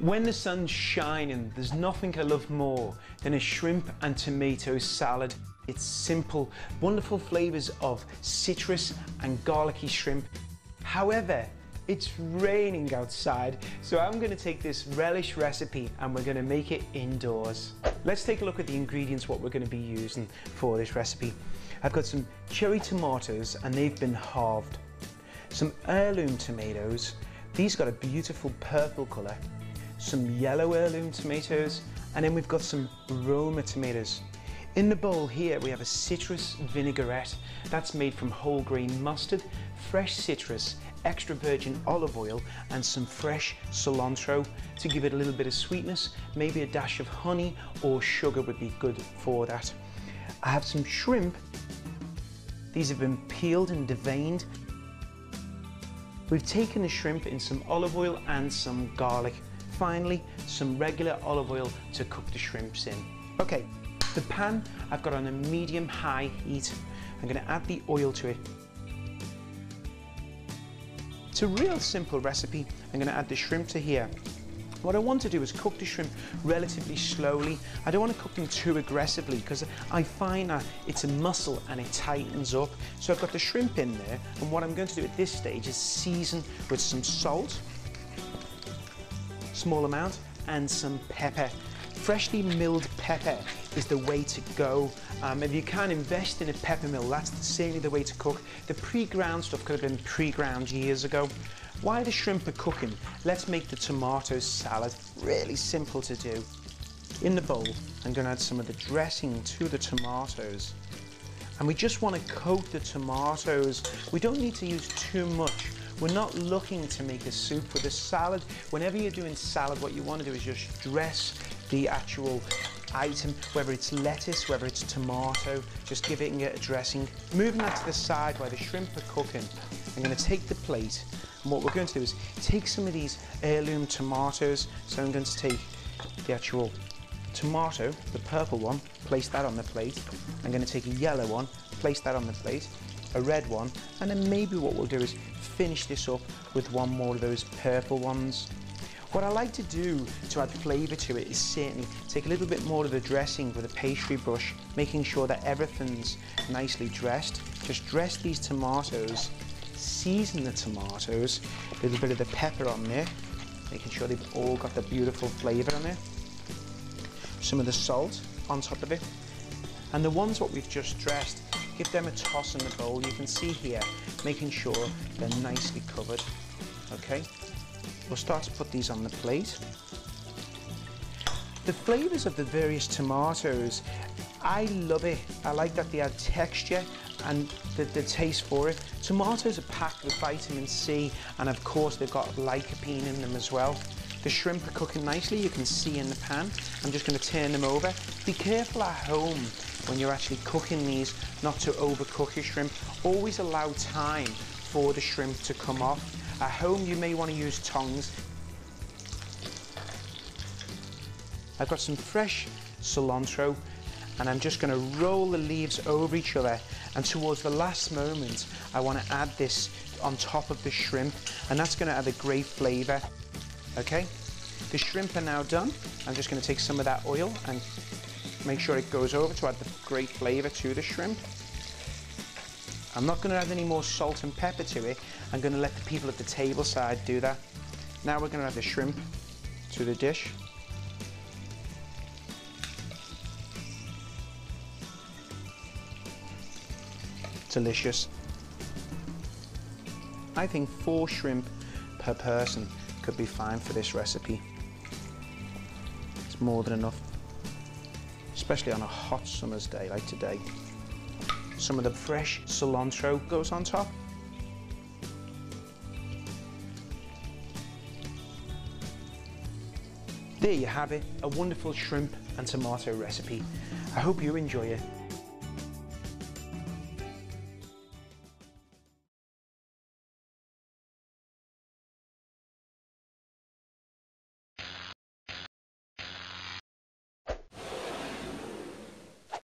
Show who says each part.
Speaker 1: When the sun's shining, there's nothing I love more than a shrimp and tomato salad. It's simple, wonderful flavors of citrus and garlicky shrimp. However, it's raining outside, so I'm going to take this relish recipe and we're going to make it indoors. Let's take a look at the ingredients, what we're going to be using for this recipe. I've got some cherry tomatoes and they've been halved. Some heirloom tomatoes, these got a beautiful purple colour. Some yellow heirloom tomatoes, and then we've got some Roma tomatoes. In the bowl here we have a citrus vinaigrette that's made from whole grain mustard, fresh citrus, extra virgin olive oil and some fresh cilantro to give it a little bit of sweetness. Maybe a dash of honey or sugar would be good for that. I have some shrimp. These have been peeled and deveined. We've taken the shrimp in some olive oil and some garlic. Finally, some regular olive oil to cook the shrimps in. Okay, the pan I've got on a medium-high heat. I'm going to add the oil to it. It's a real simple recipe. I'm going to add the shrimp to here. What I want to do is cook the shrimp relatively slowly. I don't want to cook them too aggressively because I find that it's a muscle and it tightens up. So I've got the shrimp in there, and what I'm going to do at this stage is season with some salt, small amount, and some pepper. Freshly milled pepper is the way to go. If you can invest in a pepper mill, that's certainly the way to cook. The pre-ground stuff could have been pre-ground years ago. While the shrimp are cooking, let's make the tomato salad. Really simple to do. In the bowl, I'm going to add some of the dressing to the tomatoes. And we just want to coat the tomatoes. We don't need to use too much. We're not looking to make a soup with a salad. Whenever you're doing salad, what you want to do is just dress the actual item, whether it's lettuce, whether it's tomato, just give it a dressing. Moving that to the side while the shrimp are cooking, I'm going to take the plate, and what we're going to do is take some of these heirloom tomatoes. So I'm going to take the actual tomato, the purple one, place that on the plate. I'm going to take a yellow one, place that on the plate, a red one, and then maybe what we'll do is finish this up with one more of those purple ones. What I like to do to add flavour to it is certainly take a little bit more of the dressing with a pastry brush, making sure that everything's nicely dressed. Just dress these tomatoes, season the tomatoes, a little bit of the pepper on there, making sure they've all got the beautiful flavour on there. Some of the salt on top of it. And the ones what we've just dressed, give them a toss in the bowl. You can see here, making sure they're nicely covered. Okay, we'll start to put these on the plate. The flavours of the various tomatoes, I love it. I like that they add texture and the taste for it. Tomatoes are packed with vitamin C, and of course they've got lycopene in them as well. The shrimp are cooking nicely, you can see in the pan. I'm just going to turn them over. Be careful at home when you're actually cooking these not to overcook your shrimp. Always allow time for the shrimp to come off. At home you may want to use tongs. I've got some fresh cilantro and I'm just going to roll the leaves over each other, and towards the last moment I want to add this on top of the shrimp, and that's going to add a great flavour. Okay, the shrimp are now done. I'm just going to take some of that oil and make sure it goes over to add the great flavour to the shrimp. I'm not going to add any more salt and pepper to it. I'm going to let the people at the table side do that. Now we're going to add the shrimp to the dish. Delicious. I think 4 shrimp per person could be fine for this recipe. It's more than enough, especially on a hot summer's day like today. Some of the fresh cilantro goes on top. There you have it, a wonderful shrimp and tomato recipe. I hope you enjoy it.